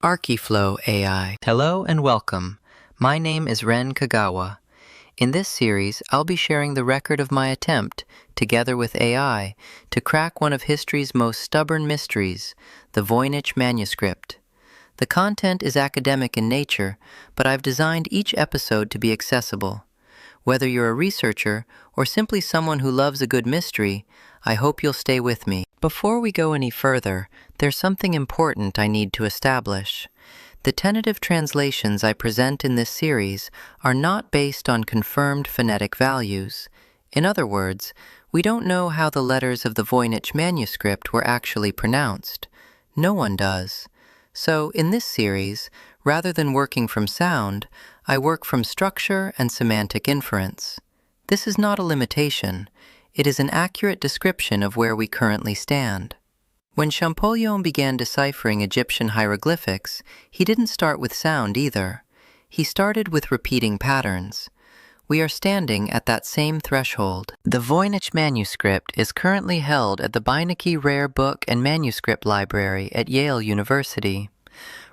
Archiflow AI. Hello and welcome. My name is Ren Kagawa. In this series, I'll be sharing the record of my attempt, together with AI, to crack one of history's most stubborn mysteries, the Voynich manuscript. The content is academic in nature, but I've designed each episode to be accessible. Whether you're a researcher or simply someone who loves a good mystery, I hope you'll stay with me. Before we go any further, there's something important I need to establish. The tentative translations I present in this series are not based on confirmed phonetic values. In other words, we don't know how the letters of the Voynich manuscript were actually pronounced. No one does. So, in this series, rather than working from sound, I work from structure and semantic inference. This is not a limitation. It is an accurate description of where we currently stand. When Champollion began deciphering Egyptian hieroglyphics, he didn't start with sound either. He started with repeating patterns. We are standing at that same threshold. The Voynich manuscript is currently held at the Voynich Rare Book and Manuscript Library at Yale University.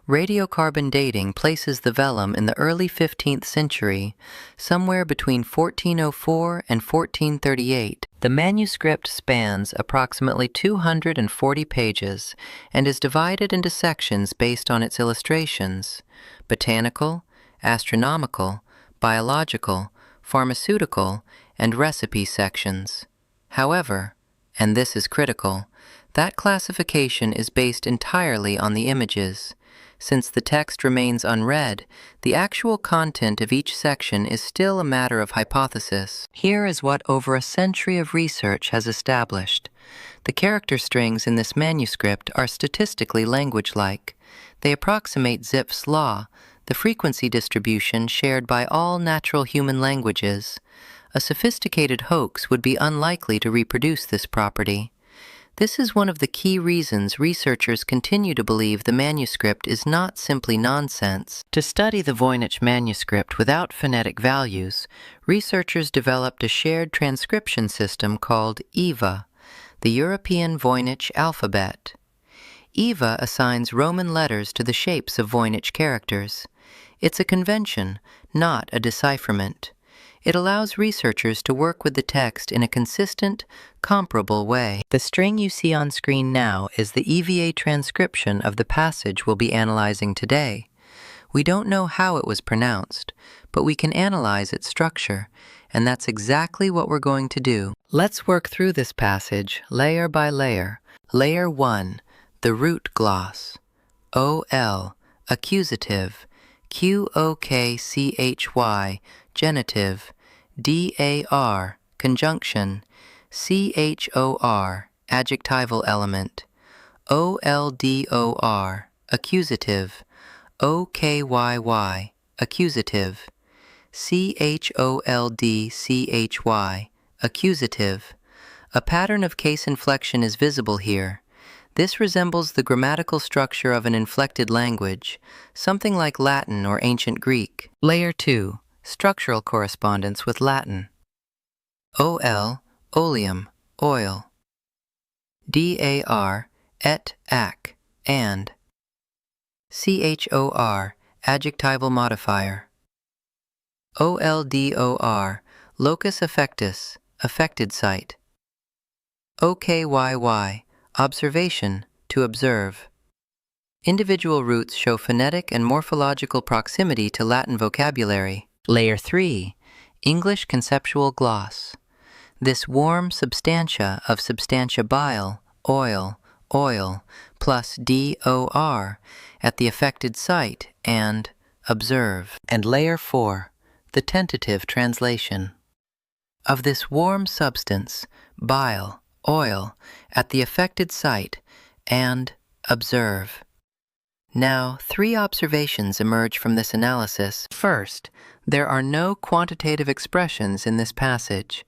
Radiocarbon dating places the vellum in the early 15th century, somewhere between 1404 and 1438. The manuscript spans approximately 240 pages and is divided into sections based on its illustrations: botanical, astronomical, biological, pharmaceutical, and recipe sections. However, and this is critical, that classification is based entirely on the images. Since the text remains unread, the actual content of each section is still a matter of hypothesis. Here is what over a century of research has established. The character strings in this manuscript are statistically language-like. They approximate Zipf's law, the frequency distribution shared by all natural human languages. A sophisticated hoax would be unlikely to reproduce this property. This is one of the key reasons researchers continue to believe the manuscript is not simply nonsense. To study the Voynich manuscript without phonetic values, researchers developed a shared transcription system called EVA, the European Voynich alphabet. EVA assigns Roman letters to the shapes of Voynich characters. It's a convention, not a decipherment. It allows researchers to work with the text in a consistent, comparable way. The string you see on screen now is the EVA transcription of the passage we'll be analyzing today. We don't know how it was pronounced, but we can analyze its structure, and that's exactly what we're going to do. Let's work through this passage layer by layer. Layer 1, the root gloss. OL, accusative. QOKCHY, genitive. DAR, conjunction. CHOR, adjectival element. OLDOR, accusative. OKYY, accusative. CHOLDCHY, accusative. A pattern of case inflection is visible here. This resembles the grammatical structure of an inflected language, something like Latin or ancient Greek. Layer 2. Structural correspondence with Latin. OL, oleum, oil. DAR, et, ac, and. CHOR, adjectival modifier. OLDOR, locus affectus, affected site. OKYY, observation, to observe. Individual roots show phonetic and morphological proximity to Latin vocabulary. Layer 3, English conceptual gloss. This warm substantia of substantia bile, oil, plus DOR at the affected site and observe. And layer 4, the tentative translation. Of this warm substance, bile, oil, at the affected site and observe. Now, 3 observations emerge from this analysis. First, there are no quantitative expressions in this passage.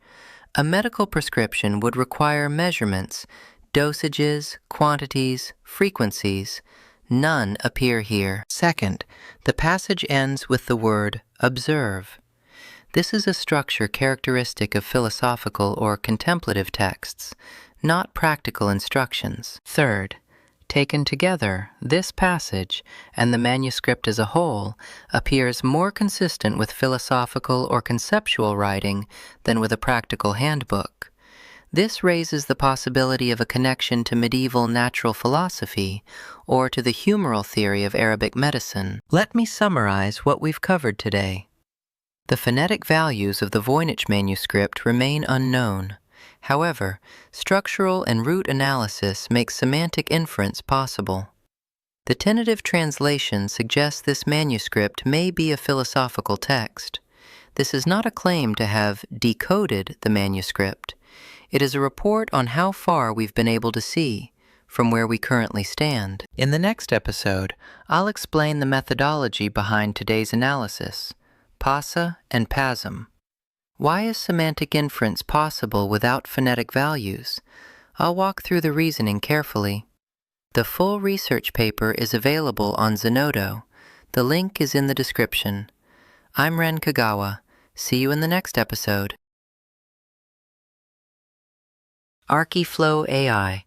A medical prescription would require measurements, dosages, quantities, frequencies. None appear here. Second, the passage ends with the word observe. This is a structure characteristic of philosophical or contemplative texts, not practical instructions. Third, Taken together, this passage, and the manuscript as a whole, appears more consistent with philosophical or conceptual writing than with a practical handbook. This raises the possibility of a connection to medieval natural philosophy or to the humoral theory of Arabic medicine. Let me summarize what we've covered today. The phonetic values of the Voynich manuscript remain unknown. However, structural and root analysis makes semantic inference possible. The tentative translation suggests this manuscript may be a philosophical text. This is not a claim to have decoded the manuscript. It is a report on how far we've been able to see from where we currently stand. In the next episode, I'll explain the methodology behind today's analysis, PASA and PASM. Why is semantic inference possible without phonetic values? I'll walk through the reasoning carefully. The full research paper is available on Zenodo. The link is in the description. I'm Ren Kagawa. See you in the next episode. Archiflow AI.